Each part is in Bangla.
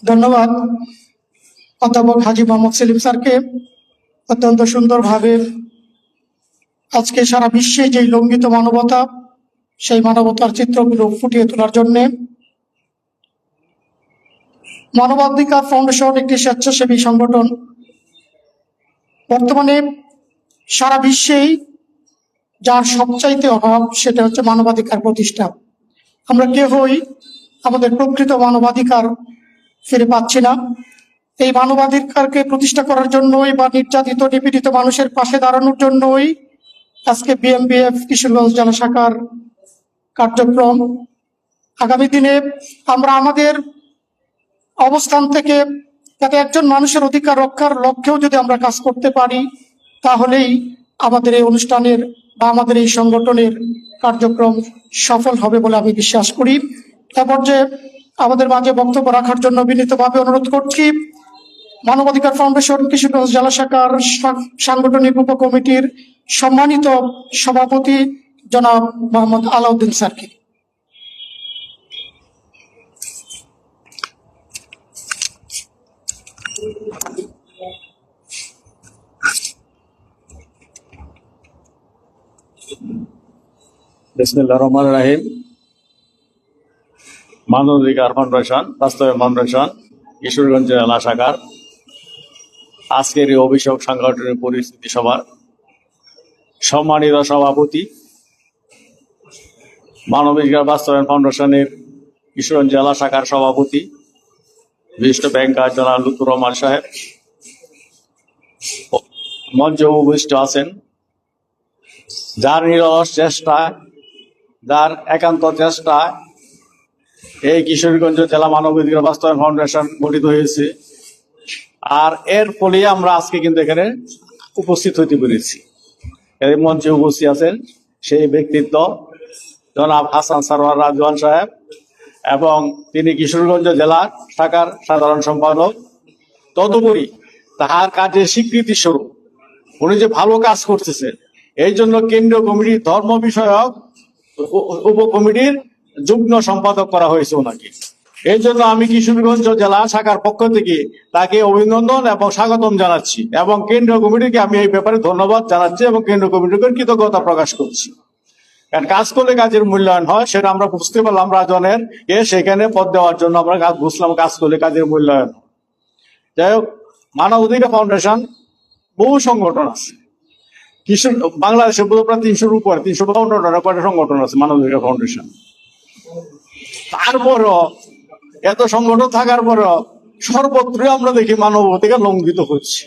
ধন্যবাদ অধ্যাপক হাজী মোহাম্মদ সেলিম স্যারকে অত্যন্ত সুন্দরভাবে আজকে সারা বিশ্বে যে লঙ্ঘিত মানবতা, সেই মানবতার চিত্রগুলো ফুটিয়ে তোলার জন্য। মানবাধিকার ফাউন্ডেশন একটি স্বেচ্ছাসেবী সংগঠন। বর্তমানে সারা বিশ্বেই যার সবচাইতে অভাব সেটা হচ্ছে মানবাধিকার প্রতিষ্ঠা। আমরা কেউই আমাদের প্রকৃত মানবাধিকার ফিরে পাচ্ছি না। এই মানবাধিকারকে প্রতিষ্ঠা করার জন্যই বা নির্যাতিত নিপীড়িত মানুষের পাশে দাঁড়ানোর জন্যই আজকে বিএমবিএফ কিশোরগঞ্জ জেলা শাখার কার্যক্রম। আগামী দিনে আমরা আমাদের অবস্থান থেকে যাতে একজন মানুষের অধিকার রক্ষার লক্ষ্যেও যদি আমরা কাজ করতে পারি, তাহলেই আমাদের এই অনুষ্ঠানের বা আমাদের এই সংগঠনের কার্যক্রম সফল হবে বলে আমি বিশ্বাস করি। এ পর্যায়ে আমাদের মাঝে বক্তব্য রাখার জন্য বিনীতভাবে অনুরোধ করছি মানবাধিকার ফাউন্ডেশন কিশোরগঞ্জ জেলা শাখার সাংগঠনিক উপকমিটির সম্মানিত সভাপতি জনাব মোহাম্মদ আলাউদ্দিন স্যারকে। বিসমিল্লাহির রহমানির রহিম। মানবাধিকার ফাউন্ডেশন, বাস্তবায়ন ফাউন্ডেশন কিশোরগঞ্জ জেলা শাখার আজকের এই অভিষেক সাংগঠনিক পরিস্থিতি সভার সম্মানিত সভাপতি, মানবাধিকার বাস্তবায়ন ফাউন্ডেশনের কিশোরগঞ্জ জেলা শাখার সভাপতি বিশিষ্ট ব্যাংকার জনাব লুৎফর রহমান সাহেব, মঞ্চে উপবিষ্ট আছেন, যার নিরলস চেষ্টায়, যার একান্ত চেষ্টায় এই কিশোরগঞ্জ জেলা মানবাধিকার বাস্তবায়ন ফাউন্ডেশন গঠিত হয়েছে। আর এর ফলে আমরা আজকে কিন্তু এখানে উপস্থিত হইতে পেরেছি। এই মঞ্চে উপস্থিত আছেন সেই ব্যক্তিত্ব জনাব হাসান সারোয়ার রাজওয়ান সাহেব, এবং তিনি কিশোরগঞ্জ জেলা শাখার সাধারণ সম্পাদক। তদুপরি তাহার কাজের স্বীকৃতি স্বরূপ উনি যে ভালো কাজ করতেছেন, এই জন্য কেন্দ্রীয় কমিটির ধর্ম বিষয়ক উপকমিটির যুগ্ম সম্পাদক করা হয়েছে ওনাকে। এই জন্য আমি কিশোরগঞ্জ জেলা শাখার পক্ষ থেকে তাকে অভিনন্দন এবং স্বাগতম জানাচ্ছি, এবং কেন্দ্রীয় কমিটিকে আমি এই ব্যাপারে ধন্যবাদ জানাচ্ছি এবং কেন্দ্রীয় কমিটিকে কৃতজ্ঞতা প্রকাশ করছি। কারণ কাজ করলে কাজের মূল্যায়ন হয়, সেটা আমরা বুঝতে পারলাম রাজনের সেখানে পদ দেওয়ার জন্য আমরা বুঝলাম কাজ করলে কাজের মূল্যায়ন। যাই হোক, মানবাধিকার ফাউন্ডেশন বহু সংগঠন আছে কিশোর বাংলাদেশে, প্রায় 300-র উপর 352টা সংগঠন আছে মানবাধিকার ফাউন্ডেশন। তারপরও এত সংগঠন থাকার পরও সর্বত্রই আমরা দেখি মানবাধিকার লঙ্ঘিত হচ্ছে।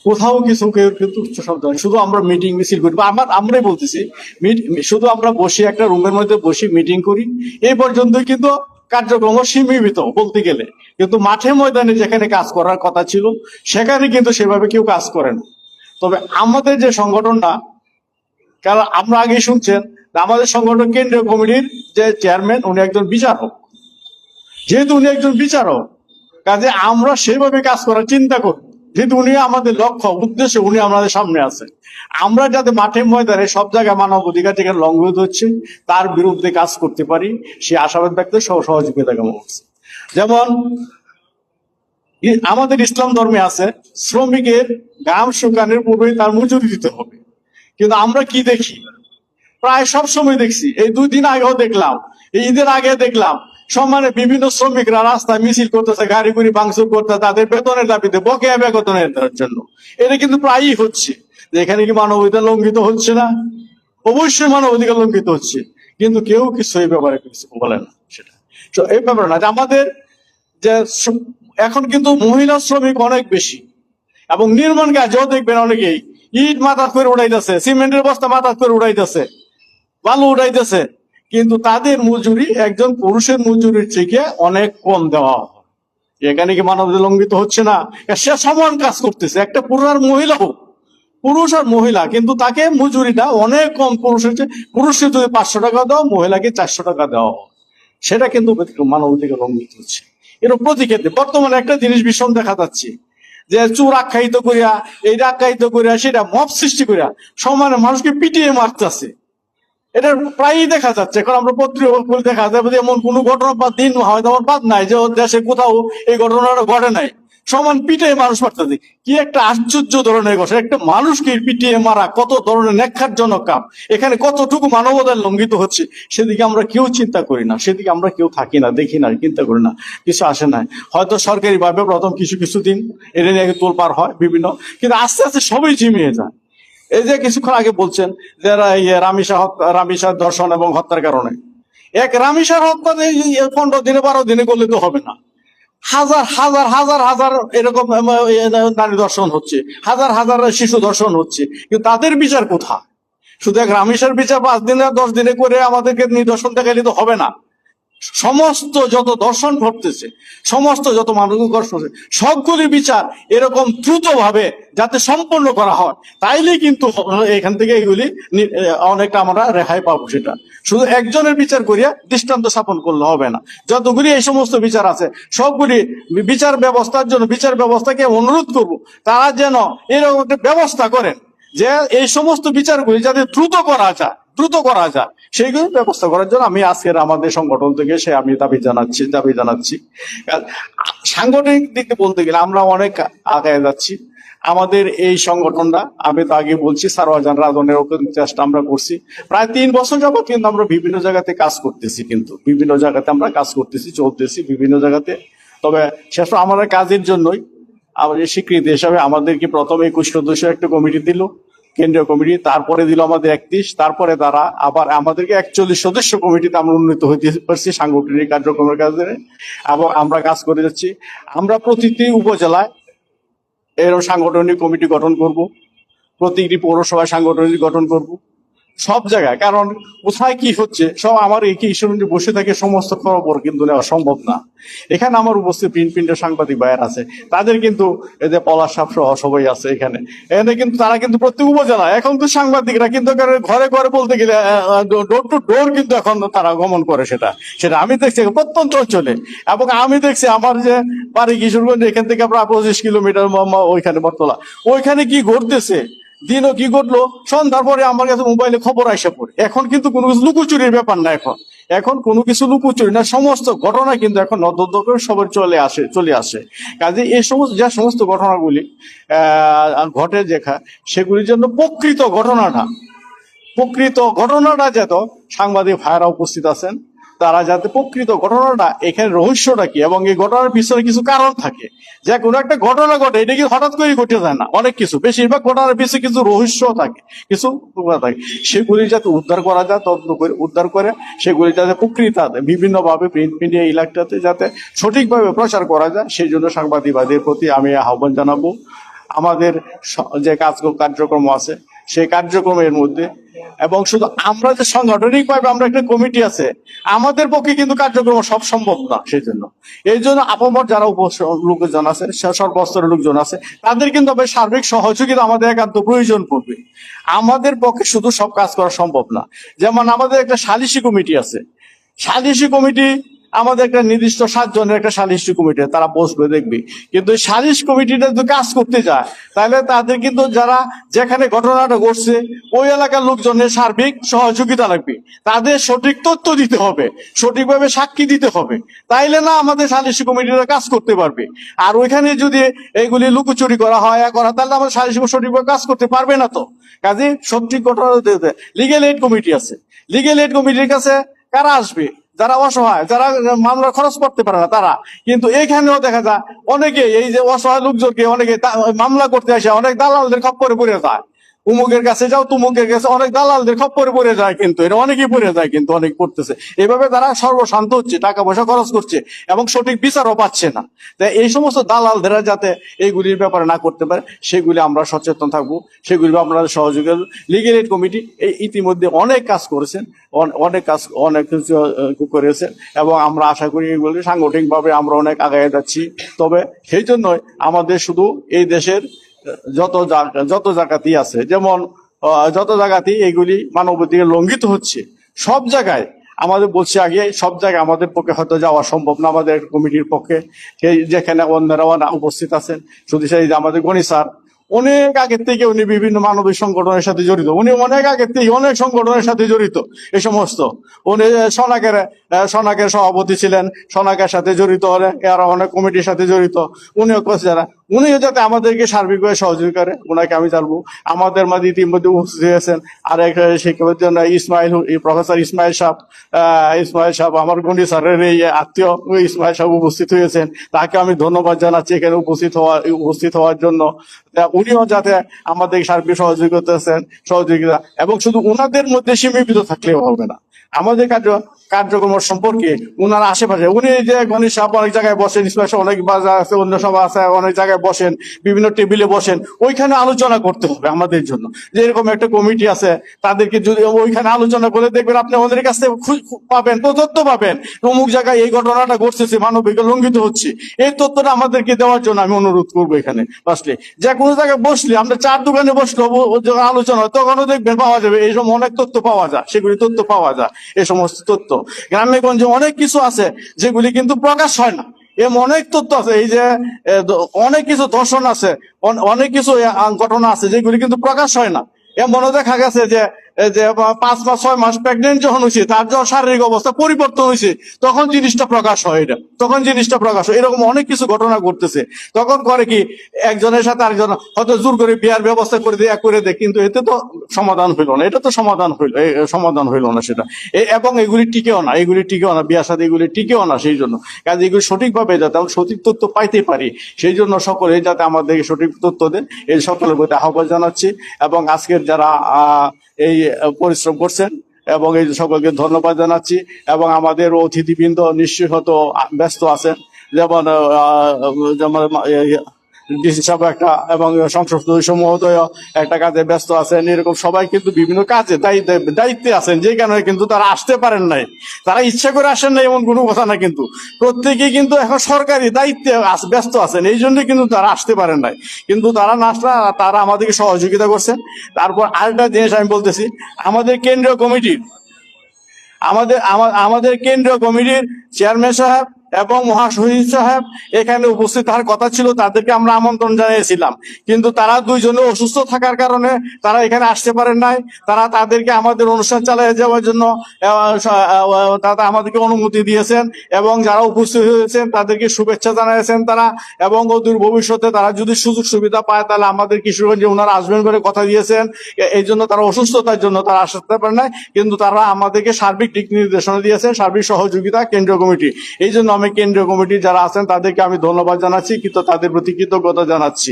কোথাও কিছু কেউ কিন্তু উচ্চ শব্দ, শুধু আমরা মিটিং মিছিল করি, আমরাই বলতেছি শুধু আমরা বসে একটা রুমের মধ্যে বসে মিটিং করি, এই পর্যন্তই কিন্তু কার্যক্রম সীমিত বলতে গেলে। কিন্তু মাঠে ময়দানে যেখানে কাজ করার কথা ছিল সেখানে কিন্তু সেভাবে কেউ কাজ করে না। তবে আমাদের যে সংগঠনটা, কারণ আমরা আগে শুনছেন আমাদের সংগঠন কেন্দ্রীয় কমিটির যে চেয়ারম্যান উনি একজন বিচারক। যেহেতু উনি একজন বিচারক, কাজে আমরা সেভাবে কাজ করার চিন্তা করি, যেহেতু উনি আমাদের লক্ষ্য উদ্দেশ্যে উনি আমাদের সামনে আছেন। আমরা যাতে মাঠে ময়দানে সব জায়গায় মানব অধিকার যেখানে লঙ্ঘিত হচ্ছে তার বিরুদ্ধে কাজ করতে পারি, সে আশাবাদ ব্যক্ত সহযোগিতা কামনা করছে। যেমন আমাদের ইসলাম ধর্মে আছে শ্রমিকের ঘাম শুকানোর পূর্বে তার মজুরি দিতে হবে, কিন্তু আমরা কি দেখি, প্রায় সব সময় দেখছি, এই 2 দিন আগেও দেখলাম, এই ঈদের আগে দেখলাম সম্মানে বিভিন্ন শ্রমিকরা রাস্তায় মিছিল করতেছে, গাড়ি গুড়ি ভাঙচুর করতেছে তাদের বেতনের দাবিতে, বকেয়া বেতনের জন্য। এটা কিন্তু প্রায়ই হচ্ছে। এখানে কি মানবাধিকার লঙ্ঘিত হচ্ছে না? অবশ্যই মানবাধিকার লঙ্ঘিত হচ্ছে, কিন্তু কেউ কিছু এই ব্যাপারে কিছু বলে না। সেটা এই ব্যাপারে না যে আমাদের যে এখন কিন্তু মহিলা শ্রমিক অনেক বেশি, এবং নির্মাণ কাজেও দেখবেন অনেকেই ইট মাথা করে উড়াইতেছে, সিমেন্টের বস্তা মাথা করে উড়াইতেছে, বালু উড়াইতেছে, কিন্তু তাদের মজুরি একজন পুরুষের মজুরির থেকে অনেক কম দেওয়া হয়। এখানে কি মানবাধিকার লঙ্ঘিত হচ্ছে না? সে সমান কাজ করতেছে, একটা পুরুষ আর মহিলা হোক, পুরুষ আর মহিলা, কিন্তু তাকে মজুরিটা অনেক কম। পুরুষকে যদি 500 টাকা দাও, মহিলাকে 400 টাকা দেওয়া হয়, সেটা কিন্তু মানবাধিকার লঙ্ঘিত হচ্ছে। এর প্রতি ক্ষেত্রে বর্তমানে একটা জিনিস ভীষণ দেখা যাচ্ছে যে চোর আখ্যায়িত করিয়া, এইটা আখ্যায়িত করিয়া, সেটা মব সৃষ্টি করিয়া সমানে মানুষকে পিটিয়ে মারতেছে। এটা প্রায়ই দেখা যাচ্ছে। এখন আমরা পত্রিকা দেখা যাবে যে এমন কোনো ঘটনা বা দিন হয়তো আমার বাদ নাই যে ওর দেশে কোথাও এই ঘটনাটা ঘটে নাই। সমান পিঠে মানুষ মারতেছে, কি একটা আশ্চর্য ধরনের কথা! একটা মানুষকে পিটিয়ে মারা কত ধরনের ন্যাক্কারজনক কাম, এখানে কতটুকু মানবতার লঙ্ঘিত হচ্ছে সেদিকে আমরা কেউ চিন্তা করি না, সেদিকে আমরা কেউ থাকি না, দেখি না, চিন্তা করি না, কিছু আসে না। হয়তো সরকারি ভাবে প্রথম কিছু দিন এটা নিয়ে তোলপাড় হয় বিভিন্ন, কিন্তু আস্তে আস্তে সবই ঝিমিয়ে যায়। এই যে কিছুক্ষণ আগে বলছেন যে রামিসা ধর্ষণ এবং হত্যার কারণে, এক রামিসার হত্যা 15 দিনে 12 দিনে করলে তো হবে না। হাজার হাজার হাজার হাজার এরকম নারী ধর্ষণ হচ্ছে, হাজার হাজার শিশু ধর্ষণ হচ্ছে, কিন্তু তাদের বিচার কোথায়? শুধু এক রামিসার বিচার 5 দিনে 10 দিনে করে আমাদেরকে নিদর্শন দেখাইলে তো হবে না। সমস্ত যত দর্শন ঘটতেছে, সমস্ত যত মানুষ ঘটছে, সবগুলি বিচার এরকম দ্রুত ভাবে যাতে সম্পন্ন করা হয়, তাইলে কিন্তু এখান থেকে এগুলি অনেকটা আমরা রেহাই পাবো। সেটা শুধু একজনের বিচার করিয়া দৃষ্টান্ত স্থাপন করলে হবে না। যতগুলি এই সমস্ত বিচার আছে সবগুলি বিচার ব্যবস্থার জন্য বিচার ব্যবস্থাকে অনুরোধ করব তারা যেন এরকম একটা ব্যবস্থা করেন যে এই সমস্ত বিচারগুলি যাতে দ্রুত করা যায় সেইগুলো ব্যবস্থা করার জন্য আমি আজকের আমাদের সংগঠন থেকে আমি দাবি জানাচ্ছি। সাংগঠনিক দিকে বলতে গেলে আমরা অনেক আগায় যাচ্ছি। আমাদের এই সংগঠনটা, আমি তো আগে বলছি, সারওয়াজান রাজনের চেষ্টা আমরা করছি প্রায় 3 বছর যাবত, কিন্তু আমরা বিভিন্ন জায়গাতে কাজ করতেছি, চলতেছি বিভিন্ন জায়গাতে। তবে শেষ আমাদের কাজের জন্যই আমাদের স্বীকৃতি হিসাবে আমাদেরকে প্রথমে 21 সদস্য একটা কমিটি দিল, কেন্দ্রীয় কমিটি, তারপরে দিল আমাদের 31, তারপরে তারা আবার আমাদেরকে 41 সদস্য কমিটিতে আমরা উন্নীত হইতে পারছি সাংগঠনিক কার্যক্রমের কাজে, এবং আমরা কাজ করে যাচ্ছি। আমরা প্রতিটি উপজেলায় এরকম সাংগঠনিক কমিটি গঠন করব, প্রতিটি পৌরসভায় সাংগঠনিক গঠন করব, সব জায়গায়। কারণ কোথায় কি হচ্ছে সব আমার একই ইস্যুতে বসে থাকে সমস্ত খবর কিন্তু নেওয়া সম্ভব না। এখানে আমার উপস্থিত প্রিন্টের সাংবাদিক ভাইয়ের আছে, তাদের কিন্তু এই যে পলাশ সাপ সহ সবাই আছে এখানে কিন্তু তারা কিন্তু প্রত্যেক উপজেলা, এখন তো সাংবাদিকরা কিন্তু ঘরে ঘরে বলতে গেলে ডোর টু ডোর কিন্তু এখন তারা গমন করে। সেটা আমি দেখছি প্রত্যন্ত অঞ্চলে, এবং আমি দেখছি আমার যে বাড়ি কিশোরগঞ্জ, এখান থেকে প্রায় 25 কিলোমিটার ওইখানে বটতলা, ওইখানে কি ঘটতেছে, দিনও কি ঘটলো, সন্ধ্যার পরে আমার কাছে মোবাইলে খবর আইসা পড়ে। এখন কিন্তু কোনো কিছু লুকোচুরির ব্যাপার না, এখন কোনো কিছু লুকোচুরি না, সমস্ত ঘটনা কিন্তু এখন নদদ্দ করে সবার চলে আসে। কাজে এই সমস্ত ঘটনাগুলি ঘটে সেগুলির জন্য প্রকৃত ঘটনাটা যেত সাংবাদিক ভাইয়েরা উপস্থিত আছেন, তারা যাতে প্রকৃত ঘটনাটা, এখানে রহস্যটা কি, এবং এই ঘটনার পিছনে কিছু কারণ থাকে, যে কোনো একটা ঘটনা ঘটে এটা কি হঠাৎ করে ঘটে যায় না, অনেক কিছু, বেশিরভাগ ঘটনার পিছনে কিছু রহস্য থাকে, কিছু থাকে, সেগুলি যাতে উদ্ধার করা যায়, তদন্ত করে উদ্ধার করে সেগুলি যাতে প্রকৃত বিভিন্ন ভাবে প্রিন্ট মিডিয়া এলাকাতে যাতে সঠিকভাবে প্রচার করা যায়, সেই জন্য সাংবাদিকদের প্রতি আমি আহ্বান জানাবো। আমাদের যে কার্যক্রম আছে সেই কার্যক্রমের মধ্যে, এবং শুধু আমরা যে সাংগঠনিক ভাবে আমরা একটা কমিটি আছে, আমাদের পক্ষে কিন্তু কার্যক্রম সব সম্ভব না। এই জন্য আপামর যারা লোকজন আছে, সর্বস্তরের লোকজন আছে, তাদের কিন্তু সার্বিক সহযোগিতা আমাদের একান্ত প্রয়োজন পড়বে। আমাদের পক্ষে শুধু সব কাজ করা সম্ভব না। যেমন আমাদের একটা সালিসি কমিটি আছে, সালিসি কমিটি আমাদের একটা নির্দিষ্ট 7 জনের একটা সালিসি কমিটি, তারা বসবে দেখবে, কিন্তু সালিস কমিটিটা যদি কাজ করতে যায় তাহলে তাদের কিন্তু যারা যেখানে ঘটনাটা ঘটছে ওই এলাকার লোকজনের সার্বিক সহযোগিতা লাগবে, তাদের সঠিক তথ্য দিতে হবে, সঠিকভাবে সাক্ষী দিতে হবে, তাইলে না আমাদের সালিসি কমিটিরা কাজ করতে পারবে। আর ওইখানে যদি এইগুলি লুকোচুরি করা হয় তাহলে আমাদের সালিসি সঠিকভাবে কাজ করতে পারবে না। তো কাজে সঠিক ঘটনা লিগেল এইড কমিটি আছে, লিগেল এইড কমিটির কাছে কারা আসবে? যারা অসহায়, যারা মামলা খরচ করতে পারে না তারা। কিন্তু এইখানেও দেখা যায় অনেকে এই যে অসহায় লোকজনকে অনেকে মামলা করতে আসে, অনেক দালালদের খপ্পরে পড়ে যায়। উমুকের কাছে যাও, তুমুকের কাছে, অনেক দালালদের খপ্পরে পড়ে যায়, কিন্তু এটা অনেকেই পড়ে যায়, কিন্তু অনেক পড়তেছে। এইভাবে তারা সর্বশান্ত হচ্ছে, টাকা পয়সা খরচ করছে এবং সঠিক বিচারও পাচ্ছে না। তাই এই সমস্ত দালালদেরা যাতে এইগুলির ব্যাপারে না করতে পারে সেগুলি আমরা সচেতন থাকবো, সেগুলি আপনাদের সহযোগিতা। লিগেল এইড কমিটি এই ইতিমধ্যে অনেক কাজ করেছেন, অনেক কিছু করেছেন, এবং আমরা আশা করি এগুলি সাংগঠনিকভাবে আমরা অনেক আগায় যাচ্ছি। তবে সেই জন্যই আমাদের শুধু এই দেশের যত জায়গাতেই আছে, যেমন যত জায়গাতেই এগুলি মানবাধিকার লঙ্ঘিত হচ্ছে, সব জায়গায় আমাদের বলছি আগে, সব জায়গায় আমাদের পক্ষে হয়তো যাওয়া সম্ভব না, আমাদের কমিটির পক্ষে। যেখানে অন্যরাও উপস্থিত আছেন, শুধু সেই যে আমাদের গণি স্যার, অনেক আগের থেকে উনি বিভিন্ন মানবিক সংগঠনের সাথে জড়িত, উনি অনেক আগের থেকে অনেক সংগঠনের সাথে জড়িত। এই সমস্ত উনি সনাকের সভাপতি ছিলেন, সনাকের সাথে জড়িত, আরো অনেক কমিটির সাথে জড়িত। উনিও যারা উনিও যাতে আমাদেরকে সার্বিকভাবে সহযোগী করে, ওনাকে আমি জানবো। আমাদের মাঝে ইতিমধ্যে উপস্থিত হয়েছেন আর এক শিক্ষাবিদ প্রফেসর ইসমাইল সাহেব, আমার গণি স্যারের এই আত্মীয় ইসমাইল সাহেব উপস্থিত হয়েছেন। তাকে আমি ধন্যবাদ জানাচ্ছি এখানে উপস্থিত হওয়ার জন্য। উনিও যাতে আমাদের সার্বিক সহযোগিতা, এবং শুধু ওনাদের মধ্যে সীমিত থাকলে হবে না, আমাদের কার্যক্রম সম্পর্কে ওনার আশেপাশে উনি যে গণেশ সাহেব অনেক জায়গায় বসেন, ইসমাইল সাহেব অনেক বাজার আছে, অন্য সভা আছে, অনেক জায়গায় বসেন, বিভিন্ন টেবিলে বসেন, ওইখানে আলোচনা করতে হবে আমাদের জন্য। যে এরকম একটা কমিটি আছে, তাদেরকে যদি ওইখানে আলোচনা করে দেখবেন, আপনি ওদের কাছ থেকে পাবেন, তথ্য পাবেন, অমুক জায়গায় এই ঘটনাটা ঘটতেছে, মানবিক লঙ্ঘিত হচ্ছে, এই তথ্যটা আমাদেরকে দেওয়ার জন্য আমি অনুরোধ করবো। এখানে বসলে, যে কোনো জায়গায় বসলে, আমরা চার দোকানে বসলো যখন আলোচনা হয়, তখনও দেখবেন পাওয়া যাবে এইসব অনেক তথ্য পাওয়া যায়, সেগুলি তথ্য পাওয়া যায়। এই সমস্ত তথ্য গ্রামে গঞ্জে অনেক কিছু আছে যেগুলি কিন্তু প্রকাশ হয় না, এমন অনেক তথ্য আছে। এই যে অনেক কিছু দর্শন আছে, অনেক কিছু ঘটনা আছে যেগুলি কিন্তু প্রকাশ হয় না। এমনও দেখা গেছে যে 5 মাস 6 মাস প্রেগনেন্ট যখন হয়েছে, তার যখন শারীরিক অবস্থা পরিবর্তন হয়েছে, তখন জিনিসটা প্রকাশ হয়। এরকম অনেক কিছু ঘটনা ঘটতেছে। তখন করে কি, একজনের সাথে আরেকজন হয়তো জোর করে বিয়ার ব্যবস্থা করে দেয়, কিন্তু এতে তো সমাধান হইল না, এটা তো সমাধান হইল না সেটা। এবং এগুলি টিকেও না, বিয়ার সাথে এগুলি টিকেও না। সেই জন্য কাজে এগুলি সঠিকভাবে যাতে আমরা সঠিক তথ্য পাইতে পারি, সেই জন্য সকলে যাতে আমাদেরকে সঠিক তথ্য দেন, এই সকলের প্রতি আহ্বান জানাচ্ছি। এবং আজকের যারা এই পরিশ্রম করছেন এবং এই সকলকে ধন্যবাদ জানাচ্ছি। এবং আমাদের অতিথিবৃন্দ নিশ্চয়ই হয়তো ব্যস্ত আছেন, যেমন ডিসি সাহেব একটা, এবং সংসদ সদস্য মহোদয় একটা কাজে ব্যস্ত আছেন। এরকম সবাই কিন্তু বিভিন্ন কাজে দায়িত্বে আছেন, যে কারণে কিন্তু তারা আসতে পারেন নাই। তারা ইচ্ছা করে আসেন নাই এমন কোনো কথা না, কিন্তু প্রত্যেকেই কিন্তু এখন সরকারি দায়িত্বে ব্যস্ত আছেন, এই জন্য কিন্তু তারা আসতে পারেন নাই। কিন্তু তারা না আসলে তারা আমাদেরকে সহযোগিতা করছেন। তারপর আরেকটা জিনিস আমি বলতেছি, আমাদের কেন্দ্রীয় কমিটির চেয়ারম্যান সাহেব এবং মহাসচিব সাহেব এখানে উপস্থিত থাকার কথা ছিল, তাদেরকে আমরা আমন্ত্রণ জানিয়েছিলাম, কিন্তু তারা দুইজনে অসুস্থ থাকার কারণে তারা এখানে আসতে পারেন নাই। তাদেরকে আমাদের অনুষ্ঠান চালিয়ে যাওয়ার জন্য তারা আমাদেরকে অনুমতি দিয়েছেন, এবং যারা উপস্থিত হয়েছেন তাদেরকে শুভেচ্ছা জানিয়েছেন তারা। এবং অদূর ভবিষ্যতে তারা যদি সুযোগ সুবিধা পায়, তাহলে আমাদের কিশোরগঞ্জে ওনারা আসবেন বলে কথা দিয়েছেন। এই জন্য তারা অসুস্থতার জন্য তারা আসতে পারেন নাই, কিন্তু তারা আমাদেরকে সার্বিক দিক নির্দেশনা দিয়েছেন, সার্বিক সহযোগিতা কেন্দ্রীয় কমিটি। এই জন্য আমি কেন্দ্রীয় কমিটি যারা আছেন তাদেরকে আমি ধন্যবাদ জানাচ্ছি, কিন্তু তাদের প্রতি কৃতজ্ঞতা জানাচ্ছি।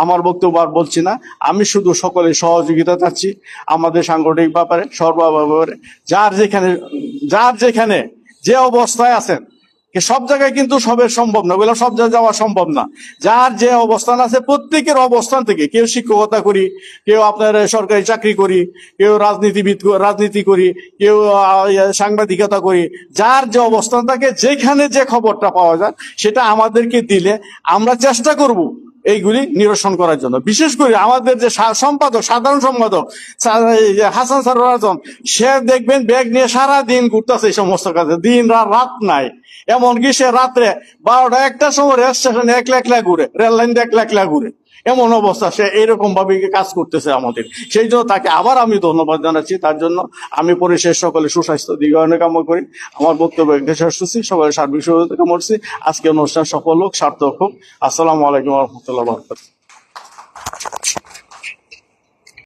আমার বক্তব্য আর বলছি না, আমি শুধু সকলের সহযোগিতা চাচ্ছি আমাদের সাংগঠনিক ব্যাপারে, সর্বব্যাপারে। যার যেখানে যে অবস্থায় আছেন, সব জায়গায় কিন্তু সবের সম্ভব না, ওগুলো সব জায়গায় যাওয়া সম্ভব না। যার যে অবস্থান আছে, প্রত্যেকের অবস্থান থেকে, কেউ শিক্ষকতা করি, কেউ আপনার সরকারি চাকরি করি, কেউ রাজনীতি করি, কেউ সাংবাদিকতা করি, যার যে অবস্থান থাকে, যেখানে যে খবরটা পাওয়া যায় সেটা আমাদেরকে দিলে আমরা চেষ্টা করব এইগুলি নিরসন করার জন্য। বিশেষ করে আমাদের যে সাধারণ সম্পাদক হাসান সারোয়ার, সে দেখবেন ব্যাগ নিয়ে সারা দিন ঘুরতেছে এই সমস্ত কাজে, দিন রাত নাই। এমনকি সে রাত্রে 12টা 1টার সময় রেল স্টেশনে একলা ঘুরে, রেল লাইন দিয়ে একলা ঘুরে, এমন অবস্থা। সে এরকম ভাবে কাজ করতেছে আমাদের, সেই জন্য তাকে আবার আমি ধন্যবাদ জানাচ্ছি। তার জন্য আমি পরিশেষ সকলে সুস্বাস্থ্য দীর্ঘায়ু কামনা করি। আমার বক্তব্য শেষ করছি, সকলের সার্বিক সহযোগিতা কামনা করছি। আজকে অনুষ্ঠান সফল হোক, সার্থক হোক। আসসালামু আলাইকুম ওয়া রাহমাতুল্লাহি ওয়া বারাকাতুহু।